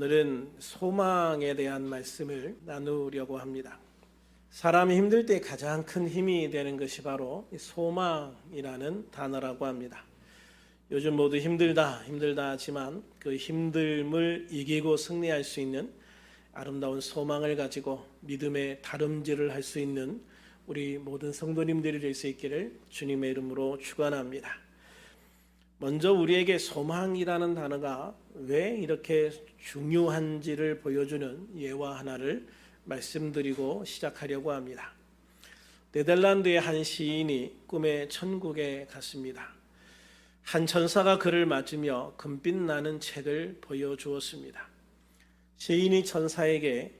오늘은 소망에 대한 말씀을 나누려고 합니다. 사람이 힘들 때 가장 큰 힘이 되는 것이 바로 소망이라는 단어라고 합니다. 요즘 모두 힘들다 하지만 그 힘듦을 이기고 승리할 수 있는 아름다운 소망을 가지고 믿음의 다름질을 할 수 있는 우리 모든 성도님들이 될 수 있기를 주님의 이름으로 축원합니다. 먼저 우리에게 소망이라는 단어가 왜 이렇게 중요한지를 보여주는 예화 하나를 말씀드리고 시작하려고 합니다. 네덜란드의 한 시인이 꿈에 천국에 갔습니다. 한 천사가 그를 맞으며 금빛 나는 책을 보여주었습니다. 시인이 천사에게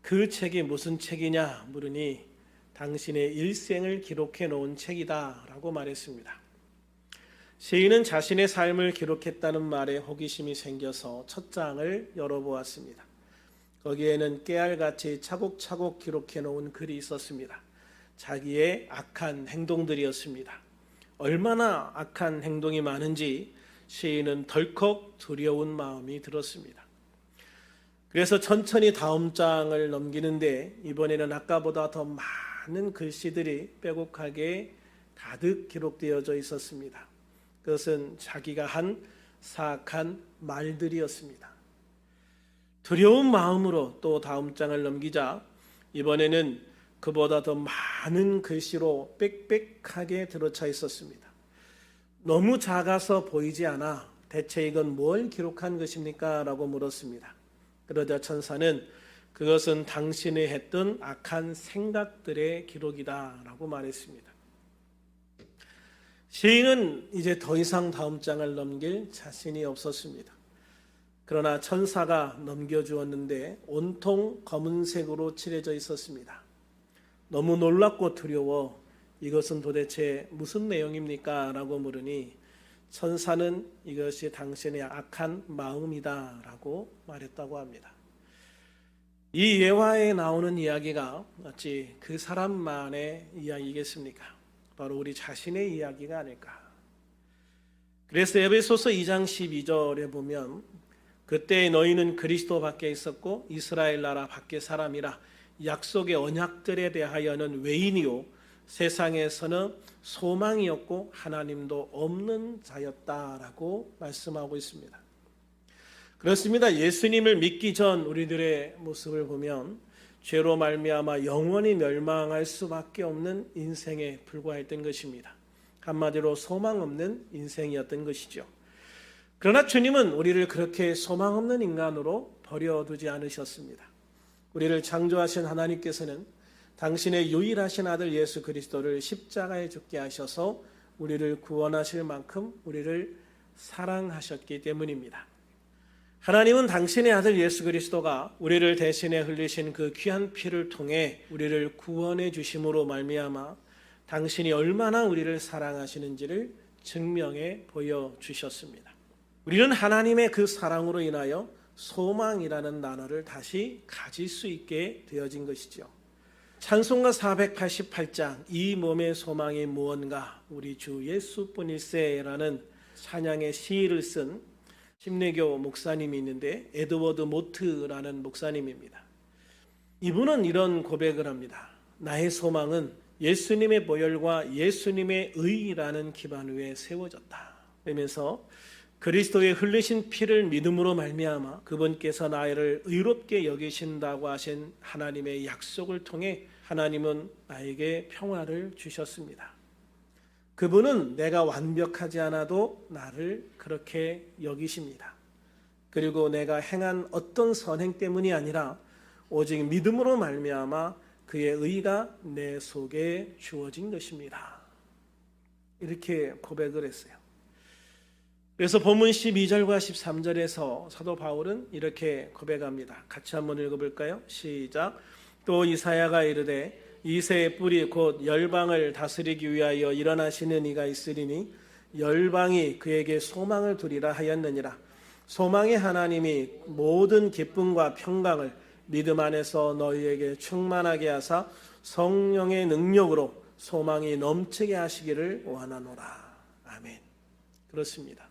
그 책이 무슨 책이냐 물으니 당신의 일생을 기록해 놓은 책이다 라고 말했습니다. 시인은 자신의 삶을 기록했다는 말에 호기심이 생겨서 첫 장을 열어보았습니다. 거기에는 깨알같이 차곡차곡 기록해 놓은 글이 있었습니다. 자기의 악한 행동들이었습니다. 얼마나 악한 행동이 많은지 시인은 덜컥 두려운 마음이 들었습니다. 그래서 천천히 다음 장을 넘기는데 이번에는 아까보다 더 많은 글씨들이 빼곡하게 가득 기록되어져 있었습니다. 그것은 자기가 한 사악한 말들이었습니다. 두려운 마음으로 또 다음 장을 넘기자 이번에는 그보다 더 많은 글씨로 빽빽하게 들어차 있었습니다. 너무 작아서 보이지 않아 대체 이건 뭘 기록한 것입니까? 라고 물었습니다. 그러자 천사는 그것은 당신이 했던 악한 생각들의 기록이다 라고 말했습니다. 시인은 이제 더 이상 다음 장을 넘길 자신이 없었습니다. 그러나 천사가 넘겨주었는데 온통 검은색으로 칠해져 있었습니다. 너무 놀랍고 두려워 이것은 도대체 무슨 내용입니까? 라고 물으니 천사는 이것이 당신의 악한 마음이다 라고 말했다고 합니다. 이 예화에 나오는 이야기가 어찌 그 사람만의 이야기겠습니까? 바로 우리 자신의 이야기가 아닐까. 그래서 에베소서 2장 12절에 보면 그때 너희는 그리스도 밖에 있었고 이스라엘 나라 밖의 사람이라 약속의 언약들에 대하여는 외인이요 세상에서는 소망이었고 하나님도 없는 자였다라고 말씀하고 있습니다. 그렇습니다. 예수님을 믿기 전 우리들의 모습을 보면 죄로 말미암아 영원히 멸망할 수밖에 없는 인생에 불과했던 것입니다. 한마디로 소망 없는 인생이었던 것이죠. 그러나 주님은 우리를 그렇게 소망 없는 인간으로 버려두지 않으셨습니다. 우리를 창조하신 하나님께서는 당신의 유일하신 아들 예수 그리스도를 십자가에 죽게 하셔서 우리를 구원하실 만큼 우리를 사랑하셨기 때문입니다. 하나님은 당신의 아들 예수 그리스도가 우리를 대신에 흘리신 그 귀한 피를 통해 우리를 구원해 주심으로 말미암아 당신이 얼마나 우리를 사랑하시는지를 증명해 보여주셨습니다. 우리는 하나님의 그 사랑으로 인하여 소망이라는 단어를 다시 가질 수 있게 되어진 것이죠. 찬송가 488장 이 몸의 소망이 무언가 우리 주 예수뿐일세라는 찬양의 시를 쓴 심례교 목사님이 있는데 에드워드 모트라는 목사님입니다. 이분은 이런 고백을 합니다. 나의 소망은 예수님의 보혈과 예수님의 의라는 기반 위에 세워졌다. 그러면서 그리스도의 흘리신 피를 믿음으로 말미암아 그분께서 나를 의롭게 여기신다고 하신 하나님의 약속을 통해 하나님은 나에게 평화를 주셨습니다. 그분은 내가 완벽하지 않아도 나를 그렇게 여기십니다. 그리고 내가 행한 어떤 선행 때문이 아니라 오직 믿음으로 말미암아 그의 의가 내 속에 주어진 것입니다. 이렇게 고백을 했어요. 그래서 본문 12절과 13절에서 사도 바울은 이렇게 고백합니다. 같이 한번 읽어볼까요? 시작. 또 이사야가 이르되 이새의 뿌리 곧 열방을 다스리기 위하여 일어나시는 이가 있으리니 열방이 그에게 소망을 두리라 하였느니라. 소망의 하나님이 모든 기쁨과 평강을 믿음 안에서 너희에게 충만하게 하사 성령의 능력으로 소망이 넘치게 하시기를 원하노라. 아멘. 그렇습니다.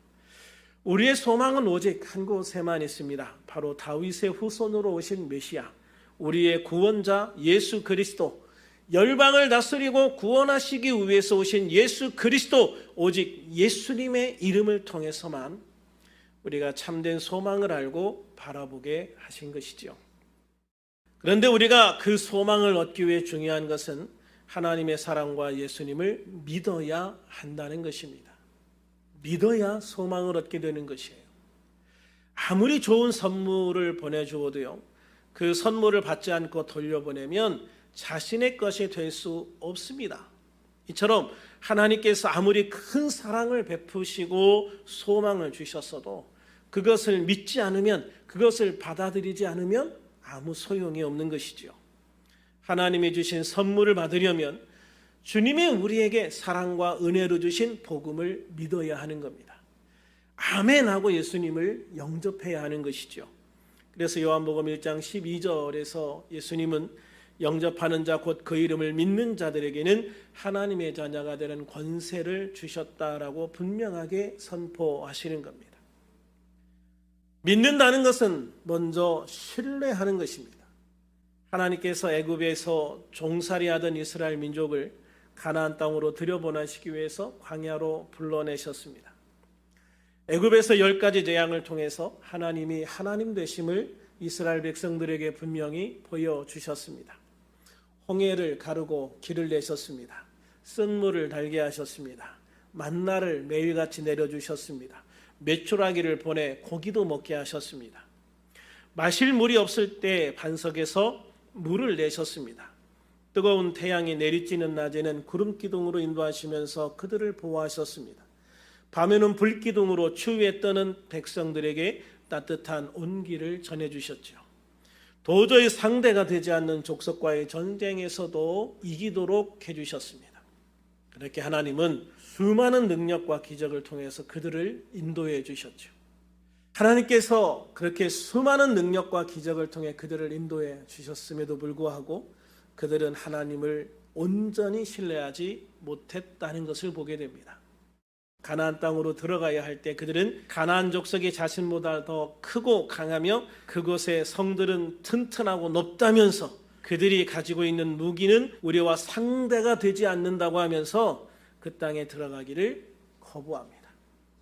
우리의 소망은 오직 한 곳에만 있습니다. 바로 다윗의 후손으로 오신 메시아, 우리의 구원자 예수 그리스도, 열방을 다스리고 구원하시기 위해서 오신 예수 그리스도, 오직 예수님의 이름을 통해서만 우리가 참된 소망을 알고 바라보게 하신 것이죠. 그런데 우리가 그 소망을 얻기 위해 중요한 것은 하나님의 사랑과 예수님을 믿어야 한다는 것입니다. 믿어야 소망을 얻게 되는 것이에요. 아무리 좋은 선물을 보내주어도요, 그 선물을 받지 않고 돌려보내면 자신의 것이 될 수 없습니다. 이처럼 하나님께서 아무리 큰 사랑을 베푸시고 소망을 주셨어도 그것을 믿지 않으면, 그것을 받아들이지 않으면 아무 소용이 없는 것이죠. 하나님이 주신 선물을 받으려면 주님이 우리에게 사랑과 은혜로 주신 복음을 믿어야 하는 겁니다. 아멘하고 예수님을 영접해야 하는 것이죠. 그래서 요한복음 1장 12절에서 예수님은 영접하는 자 곧 그 이름을 믿는 자들에게는 하나님의 자녀가 되는 권세를 주셨다라고 분명하게 선포하시는 겁니다. 믿는다는 것은 먼저 신뢰하는 것입니다. 하나님께서 애굽에서 종살이하던 이스라엘 민족을 가나안 땅으로 들여보내시기 위해서 광야로 불러내셨습니다. 애굽에서 10가지 재앙을 통해서 하나님이 하나님 되심을 이스라엘 백성들에게 분명히 보여주셨습니다. 홍해를 가르고 길을 내셨습니다. 쓴물을 달게 하셨습니다. 만나를 매일같이 내려주셨습니다. 메추라기를 보내 고기도 먹게 하셨습니다. 마실 물이 없을 때 반석에서 물을 내셨습니다. 뜨거운 태양이 내리쬐는 낮에는 구름 기둥으로 인도하시면서 그들을 보호하셨습니다. 밤에는 불 기둥으로 추위에 떠는 백성들에게 따뜻한 온기를 전해주셨죠. 도저히 상대가 되지 않는 족속과의 전쟁에서도 이기도록 해주셨습니다. 그렇게 하나님은 수많은 능력과 기적을 통해서 그들을 인도해 주셨죠. 하나님께서 그렇게 수많은 능력과 기적을 통해 그들을 인도해 주셨음에도 불구하고 그들은 하나님을 온전히 신뢰하지 못했다는 것을 보게 됩니다. 가나안 땅으로 들어가야 할 때 그들은 가나안 족속이 자신보다 더 크고 강하며 그곳의 성들은 튼튼하고 높다면서 그들이 가지고 있는 무기는 우리와 상대가 되지 않는다고 하면서 그 땅에 들어가기를 거부합니다.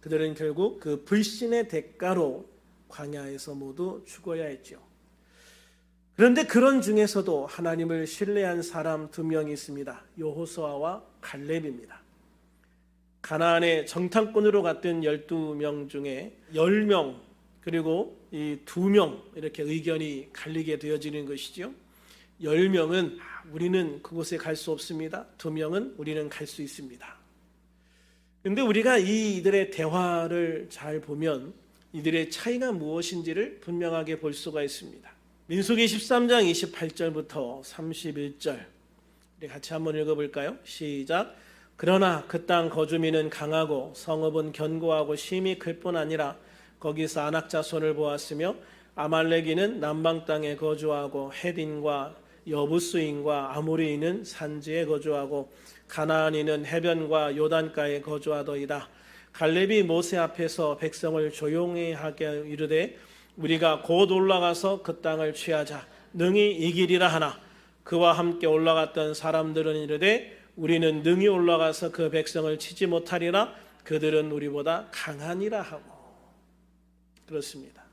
그들은 결국 그 불신의 대가로 광야에서 모두 죽어야 했죠. 그런데 그런 중에서도 하나님을 신뢰한 사람 2명이 있습니다. 여호수아와 갈렙입니다. 가나안의 정탐꾼으로 갔던 12명 중에 10명 그리고 이 2명 이렇게 의견이 갈리게 되어지는 것이죠. 10명은 우리는 그곳에 갈 수 없습니다. 2명은 우리는 갈 수 있습니다. 그런데 우리가 이들의 대화를 잘 보면 이들의 차이가 무엇인지를 분명하게 볼 수가 있습니다. 민수기 13장 28절부터 31절 우리 같이 한번 읽어볼까요? 시작. 그러나 그 땅 거주민은 강하고 성읍은 견고하고 심히 클 뿐 아니라 거기서 아낙 자손을 보았으며 아말렉인은 남방 땅에 거주하고 헷인과 여부스인과 아모리인은 산지에 거주하고 가나안인은 해변과 요단가에 거주하더이다. 갈렙이 모세 앞에서 백성을 조용히 하게 이르되 우리가 곧 올라가서 그 땅을 취하자 능히 이기리라 하나 그와 함께 올라갔던 사람들은 이르되 우리는 능히 올라가서 그 백성을 치지 못하리라 그들은 우리보다 강하니라 하고. 그렇습니다.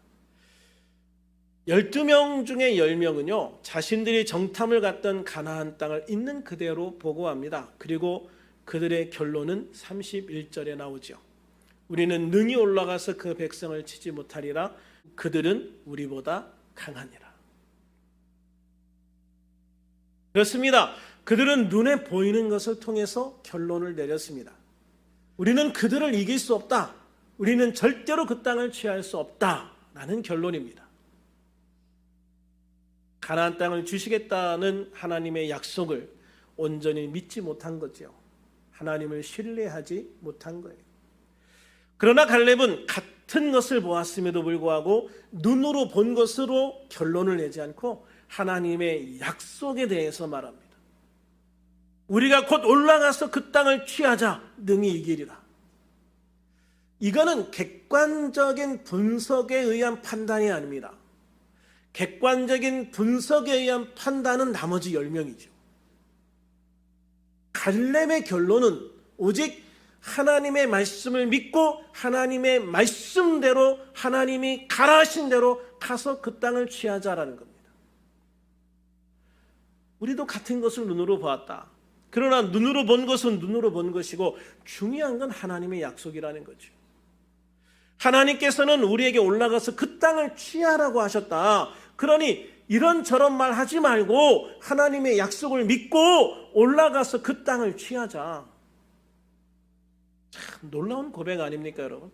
12명 중에 10명은요 자신들이 정탐을 갔던 가나안 땅을 있는 그대로 보고합니다. 그리고 그들의 결론은 31절에 나오죠. 우리는 능히 올라가서 그 백성을 치지 못하리라 그들은 우리보다 강하니라. 그렇습니다. 그들은 눈에 보이는 것을 통해서 결론을 내렸습니다. 우리는 그들을 이길 수 없다. 우리는 절대로 그 땅을 취할 수 없다라는 결론입니다. 가나안 땅을 주시겠다는 하나님의 약속을 온전히 믿지 못한 거죠. 하나님을 신뢰하지 못한 거예요. 그러나 갈렙은 같은 것을 보았음에도 불구하고 눈으로 본 것으로 결론을 내지 않고 하나님의 약속에 대해서 말합니다. 우리가 곧 올라가서 그 땅을 취하자 능히 이기리라. 이거는 객관적인 분석에 의한 판단이 아닙니다. 객관적인 분석에 의한 판단은 나머지 10명이죠. 갈렙의 결론은 오직 하나님의 말씀을 믿고 하나님의 말씀대로 하나님이 가라 하신 대로 가서 그 땅을 취하자라는 겁니다. 우리도 같은 것을 눈으로 보았다. 그러나 눈으로 본 것은 눈으로 본 것이고 중요한 건 하나님의 약속이라는 거죠. 하나님께서는 우리에게 올라가서 그 땅을 취하라고 하셨다. 그러니 이런저런 말 하지 말고 하나님의 약속을 믿고 올라가서 그 땅을 취하자. 참 놀라운 고백 아닙니까, 여러분?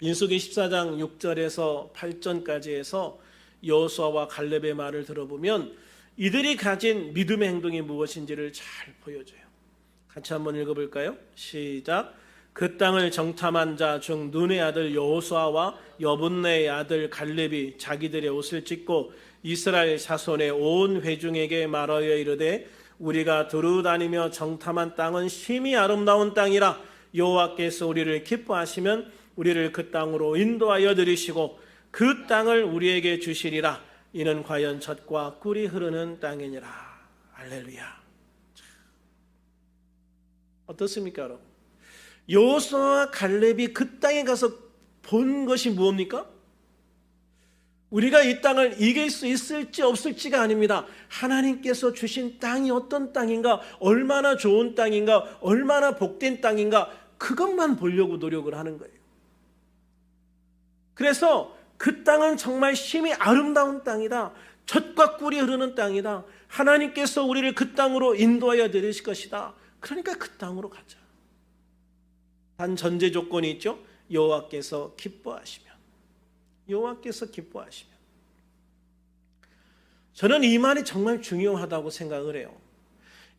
민수기 14장 6절에서 8절까지 해서 여호수아와 갈렙의 말을 들어보면 이들이 가진 믿음의 행동이 무엇인지를 잘 보여줘요. 같이 한번 읽어볼까요? 시작. 그 땅을 정탐한 자 중 눈의 아들 여호수아와 여분네의 아들 갈렙이 자기들의 옷을 찢고 이스라엘 자손의 온 회중에게 말하여 이르되 우리가 두루 다니며 정탐한 땅은 심히 아름다운 땅이라 여호와께서 우리를 기뻐하시면 우리를 그 땅으로 인도하여 들이시고 그 땅을 우리에게 주시리라. 이는 과연 젖과 꿀이 흐르는 땅이니라. 할렐루야. 어떻습니까, 여러분? 여호수아와 갈렙이 그 땅에 가서 본 것이 무엇입니까? 우리가 이 땅을 이길 수 있을지 없을지가 아닙니다. 하나님께서 주신 땅이 어떤 땅인가, 얼마나 좋은 땅인가, 얼마나 복된 땅인가, 그것만 보려고 노력을 하는 거예요. 그래서 그 땅은 정말 심히 아름다운 땅이다. 젖과 꿀이 흐르는 땅이다. 하나님께서 우리를 그 땅으로 인도하여 드리실 것이다. 그러니까 그 땅으로 가자. 단 전제 조건이 있죠. 여호와께서 기뻐하시면. 여호와께서 기뻐하시면. 저는 이 말이 정말 중요하다고 생각을 해요.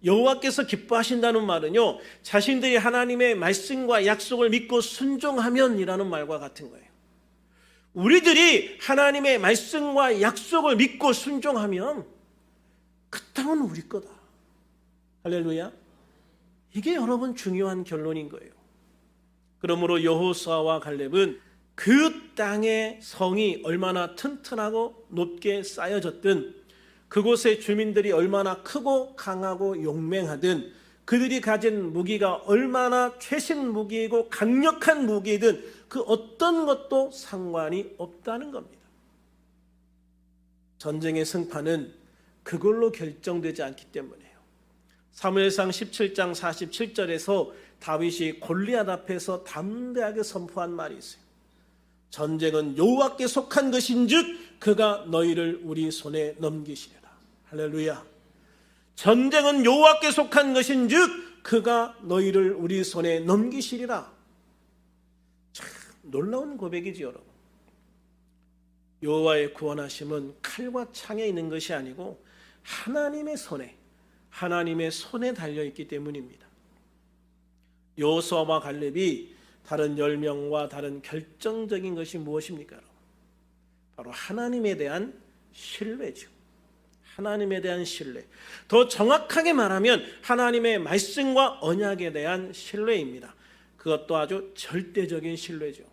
여호와께서 기뻐하신다는 말은요, 자신들이 하나님의 말씀과 약속을 믿고 순종하면이라는 말과 같은 거예요. 우리들이 하나님의 말씀과 약속을 믿고 순종하면 그 땅은 우리 거다. 할렐루야. 이게 여러분 중요한 결론인 거예요. 그러므로 여호수아와 갈렙은 그 땅의 성이 얼마나 튼튼하고 높게 쌓여졌든, 그곳의 주민들이 얼마나 크고 강하고 용맹하든, 그들이 가진 무기가 얼마나 최신 무기이고 강력한 무기이든 그 어떤 것도 상관이 없다는 겁니다. 전쟁의 승파는 그걸로 결정되지 않기 때문이에요. 사무엘상 17장 47절에서 다윗이 골리앗 앞에서 담대하게 선포한 말이 있어요. 전쟁은 여호와께 속한 것인즉 그가 너희를 우리 손에 넘기시리라. 할렐루야. 전쟁은 여호와께 속한 것인즉 그가 너희를 우리 손에 넘기시리라. 참 놀라운 고백이지, 여러분. 여호와의 구원하심은 칼과 창에 있는 것이 아니고 하나님의 손에 달려있기 때문입니다. 여호수아와 갈렙이 다른 10명과 다른 결정적인 것이 무엇입니까? 바로 하나님에 대한 신뢰죠. 하나님에 대한 신뢰. 더 정확하게 말하면 하나님의 말씀과 언약에 대한 신뢰입니다. 그것도 아주 절대적인 신뢰죠.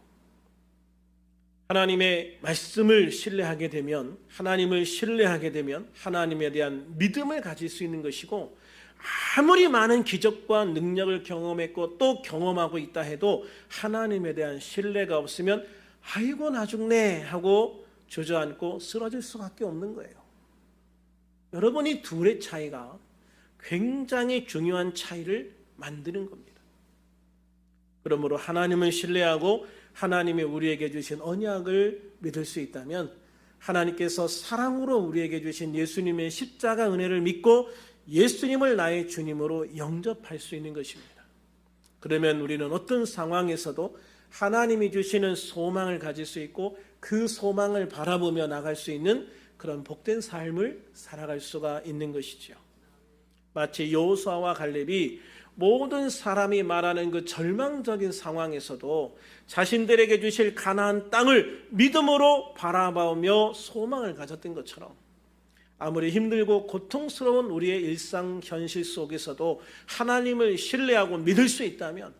하나님의 말씀을 신뢰하게 되면, 하나님을 신뢰하게 되면 하나님에 대한 믿음을 가질 수 있는 것이고, 아무리 많은 기적과 능력을 경험했고 또 경험하고 있다 해도 하나님에 대한 신뢰가 없으면 아이고 나 죽네 하고 주저앉고 쓰러질 수밖에 없는 거예요. 여러분, 이 둘의 차이가 굉장히 중요한 차이를 만드는 겁니다. 그러므로 하나님을 신뢰하고 하나님이 우리에게 주신 언약을 믿을 수 있다면, 하나님께서 사랑으로 우리에게 주신 예수님의 십자가 은혜를 믿고 예수님을 나의 주님으로 영접할 수 있는 것입니다. 그러면 우리는 어떤 상황에서도 하나님이 주시는 소망을 가질 수 있고 그 소망을 바라보며 나갈 수 있는 그런 복된 삶을 살아갈 수가 있는 것이죠. 마치 여호수아와 갈렙이 모든 사람이 말하는 그 절망적인 상황에서도 자신들에게 주실 가나안 땅을 믿음으로 바라보며 소망을 가졌던 것처럼, 아무리 힘들고 고통스러운 우리의 일상 현실 속에서도 하나님을 신뢰하고 믿을 수 있다면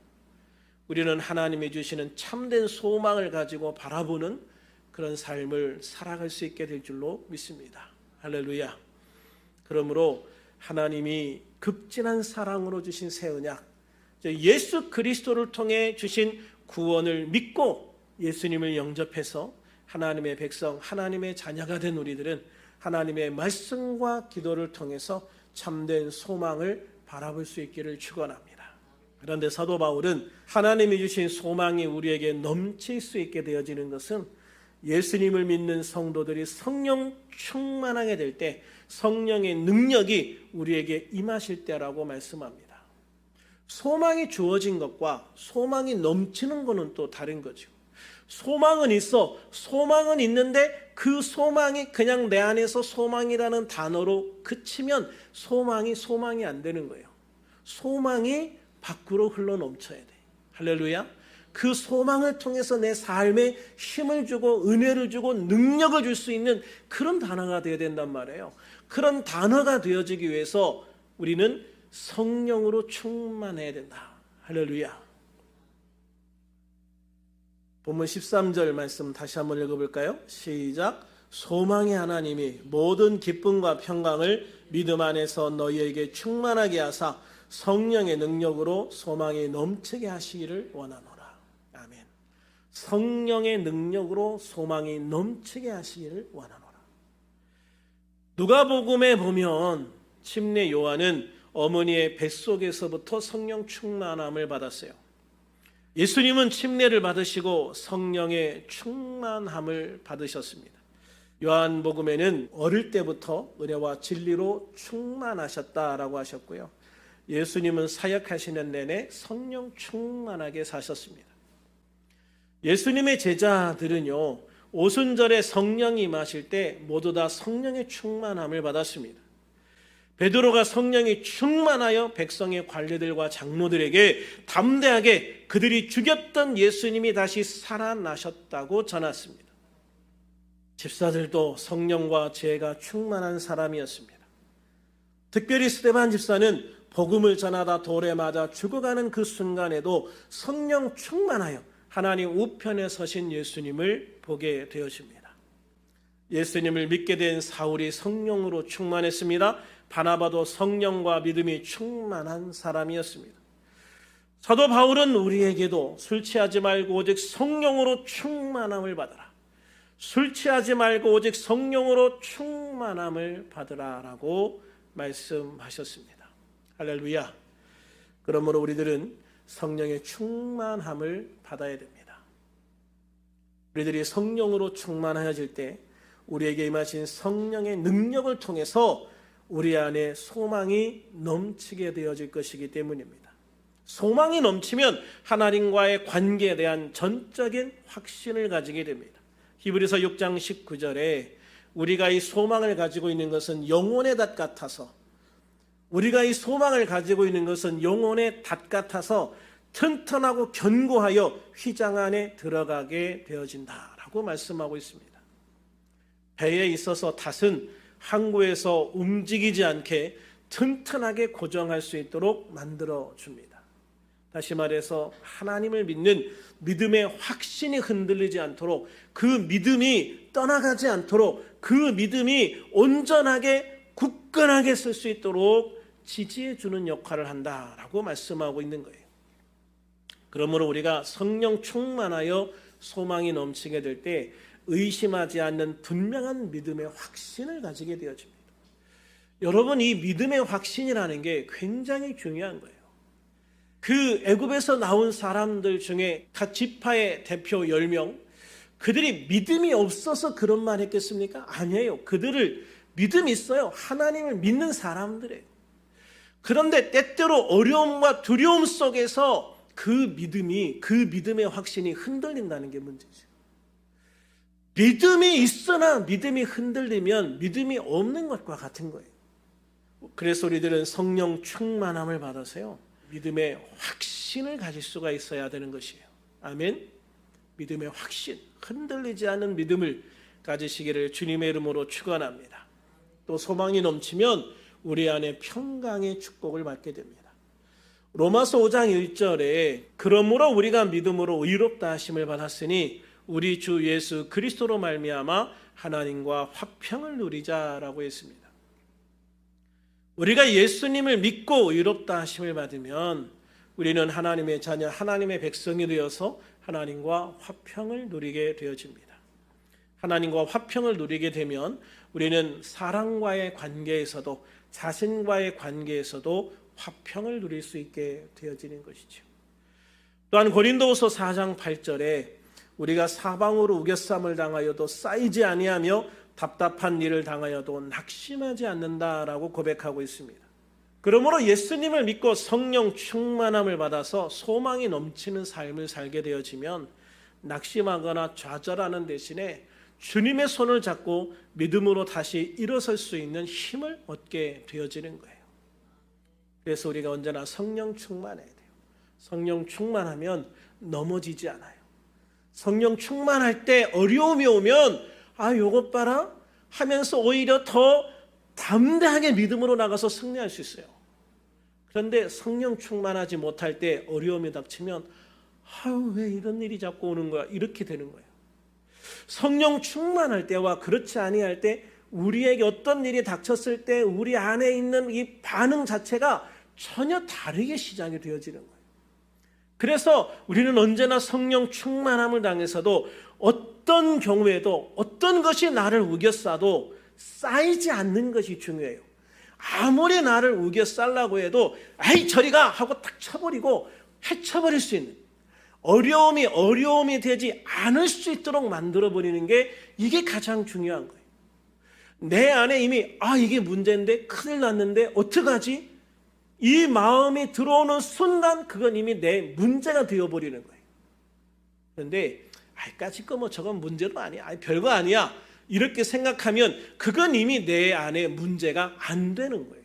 우리는 하나님이 주시는 참된 소망을 가지고 바라보는 그런 삶을 살아갈 수 있게 될 줄로 믿습니다. 할렐루야. 그러므로 하나님이 극진한 사랑으로 주신 새 언약, 예수 그리스도를 통해 주신 구원을 믿고 예수님을 영접해서 하나님의 백성, 하나님의 자녀가 된 우리들은 하나님의 말씀과 기도를 통해서 참된 소망을 바라볼 수 있기를 축원합니다. 그런데 사도 바울은 하나님이 주신 소망이 우리에게 넘칠 수 있게 되어지는 것은 예수님을 믿는 성도들이 성령 충만하게 될 때, 성령의 능력이 우리에게 임하실 때라고 말씀합니다. 소망이 주어진 것과 소망이 넘치는 것은 또 다른 거죠. 소망은 있어, 소망은 있는데 그 소망이 그냥 내 안에서 소망이라는 단어로 그치면 소망이 안 되는 거예요. 소망이 밖으로 흘러 넘쳐야 돼. 할렐루야. 그 소망을 통해서 내 삶에 힘을 주고 은혜를 주고 능력을 줄 수 있는 그런 단어가 되어야 된단 말이에요. 그런 단어가 되어지기 위해서 우리는 성령으로 충만해야 된다. 할렐루야. 본문 13절 말씀 다시 한번 읽어볼까요? 시작. 소망의 하나님이 모든 기쁨과 평강을 믿음 안에서 너희에게 충만하게 하사 성령의 능력으로 소망이 넘치게 하시기를 원하노라. 아멘. 성령의 능력으로 소망이 넘치게 하시기를 원하노라. 누가복음에 보면 침례 요한은 어머니의 뱃속에서부터 성령 충만함을 받았어요. 예수님은 침례를 받으시고 성령의 충만함을 받으셨습니다. 요한복음에는 어릴 때부터 은혜와 진리로 충만하셨다라고 하셨고요. 예수님은 사역하시는 내내 성령 충만하게 사셨습니다. 예수님의 제자들은요, 오순절에 성령이 임하실 때 모두 다 성령의 충만함을 받았습니다. 베드로가 성령이 충만하여 백성의 관리들과 장로들에게 담대하게 그들이 죽였던 예수님이 다시 살아나셨다고 전했습니다. 집사들도 성령과 지혜가 충만한 사람이었습니다. 특별히 스데반 집사는 복음을 전하다 돌에 맞아 죽어가는 그 순간에도 성령 충만하여 하나님 우편에 서신 예수님을 보게 되었습니다. 예수님을 믿게 된 사울이 성령으로 충만했습니다. 바나바도 성령과 믿음이 충만한 사람이었습니다. 사도 바울은 우리에게도 술 취하지 말고 오직 성령으로 충만함을 받으라, 술 취하지 말고 오직 성령으로 충만함을 받으라라고 말씀하셨습니다. 할렐루야. 그러므로 우리들은 성령의 충만함을 받아야 됩니다. 우리들이 성령으로 충만해질 때 우리에게 임하신 성령의 능력을 통해서 우리 안에 소망이 넘치게 되어질 것이기 때문입니다. 소망이 넘치면 하나님과의 관계에 대한 전적인 확신을 가지게 됩니다. 히브리서 6장 19절에 우리가 이 소망을 가지고 있는 것은 영혼의 닷 같아서, 우리가 이 소망을 가지고 있는 것은 영혼의 닷 같아서 튼튼하고 견고하여 휘장 안에 들어가게 되어진다라고 말씀하고 있습니다. 배에 있어서 닷은 항구에서 움직이지 않게 튼튼하게 고정할 수 있도록 만들어 줍니다. 다시 말해서 하나님을 믿는 믿음의 확신이 흔들리지 않도록, 그 믿음이 떠나가지 않도록, 그 믿음이 온전하게 굳건하게 쓸 수 있도록 지지해 주는 역할을 한다라고 말씀하고 있는 거예요. 그러므로 우리가 성령 충만하여 소망이 넘치게 될 때 의심하지 않는 분명한 믿음의 확신을 가지게 되어집니다. 여러분, 이 믿음의 확신이라는 게 굉장히 중요한 거예요. 그 애굽에서 나온 사람들 중에 각 지파의 대표 10명, 그들이 믿음이 없어서 그런 말 했겠습니까? 아니에요. 그들을 믿음이 있어요. 하나님을 믿는 사람들이에요. 그런데 때때로 어려움과 두려움 속에서 그 믿음의 확신이 흔들린다는 게 문제죠. 믿음이 있으나 믿음이 흔들리면 믿음이 없는 것과 같은 거예요. 그래서 우리들은 성령 충만함을 받아서요, 믿음의 확신을 가질 수가 있어야 되는 것이에요. 아멘. 믿음의 확신, 흔들리지 않는 믿음을 가지시기를 주님의 이름으로 축원합니다. 또 소망이 넘치면 우리 안에 평강의 축복을 받게 됩니다. 로마서 5장 1절에 그러므로 우리가 믿음으로 의롭다 하심을 받았으니 우리 주 예수 그리스도로 말미암아 하나님과 화평을 누리자라고 했습니다. 우리가 예수님을 믿고 의롭다 하심을 받으면 우리는 하나님의 자녀, 하나님의 백성이 되어서 하나님과 화평을 누리게 되어집니다. 하나님과 화평을 누리게 되면 우리는 사랑과의 관계에서도 자신과의 관계에서도 화평을 누릴 수 있게 되어지는 것이죠. 또한 고린도후서 4장 8절에 우리가 사방으로 우겨쌈을 당하여도 쌓이지 아니하며 답답한 일을 당하여도 낙심하지 않는다라고 고백하고 있습니다. 그러므로 예수님을 믿고 성령 충만함을 받아서 소망이 넘치는 삶을 살게 되어지면 낙심하거나 좌절하는 대신에 주님의 손을 잡고 믿음으로 다시 일어설 수 있는 힘을 얻게 되어지는 거예요. 그래서 우리가 언제나 성령 충만해야 돼요. 성령 충만하면 넘어지지 않아요. 성령 충만할 때 어려움이 오면 요것 봐라 하면서 오히려 더 담대하게 믿음으로 나가서 승리할 수 있어요. 그런데 성령 충만하지 못할 때 어려움이 닥치면 왜 이런 일이 자꾸 오는 거야? 이렇게 되는 거예요. 성령 충만할 때와 그렇지 아니할 때 우리에게 어떤 일이 닥쳤을 때 우리 안에 있는 이 반응 자체가 전혀 다르게 시작이 되어지는 거예요. 그래서 우리는 언제나 성령 충만함을 당해서도 어떤 경우에도 어떤 것이 나를 우겨싸도 쌓이지 않는 것이 중요해요. 아무리 나를 우겨싸려고 해도 저리가 하고 딱 쳐버리고 해쳐버릴 수 있는, 어려움이 되지 않을 수 있도록 만들어버리는 게 이게 가장 중요한 거예요. 내 안에 이미 이게 문제인데 큰일 났는데 어떡하지? 이 마음이 들어오는 순간 그건 이미 내 문제가 되어버리는 거예요. 그런데 까짓 거 저건 문제도 아니야, 별거 아니야 이렇게 생각하면 그건 이미 내 안에 문제가 안 되는 거예요.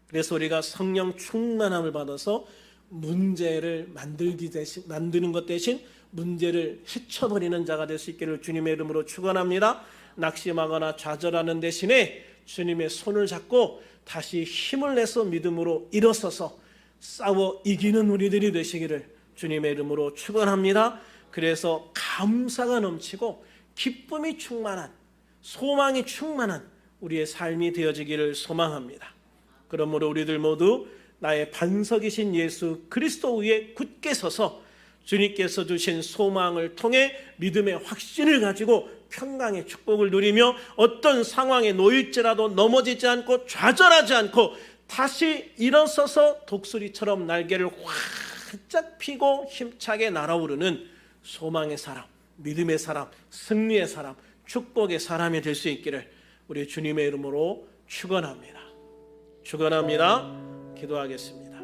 그래서 우리가 성령 충만함을 받아서 문제를 만드는 것 대신 문제를 헤쳐버리는 자가 될 수 있기를 주님의 이름으로 축원합니다. 낙심하거나 좌절하는 대신에 주님의 손을 잡고 다시 힘을 내서 믿음으로 일어서서 싸워 이기는 우리들이 되시기를 주님의 이름으로 축원합니다. 그래서 감사가 넘치고 기쁨이 충만한, 소망이 충만한 우리의 삶이 되어지기를 소망합니다. 그러므로 우리들 모두 나의 반석이신 예수 그리스도 위에 굳게 서서 주님께서 주신 소망을 통해 믿음의 확신을 가지고 평강의 축복을 누리며 어떤 상황에 놓일지라도 넘어지지 않고 좌절하지 않고 다시 일어서서 독수리처럼 날개를 활짝 펴고 힘차게 날아오르는 소망의 사람, 믿음의 사람, 승리의 사람, 축복의 사람이 될 수 있기를 우리 주님의 이름으로 축원합니다. 기도하겠습니다.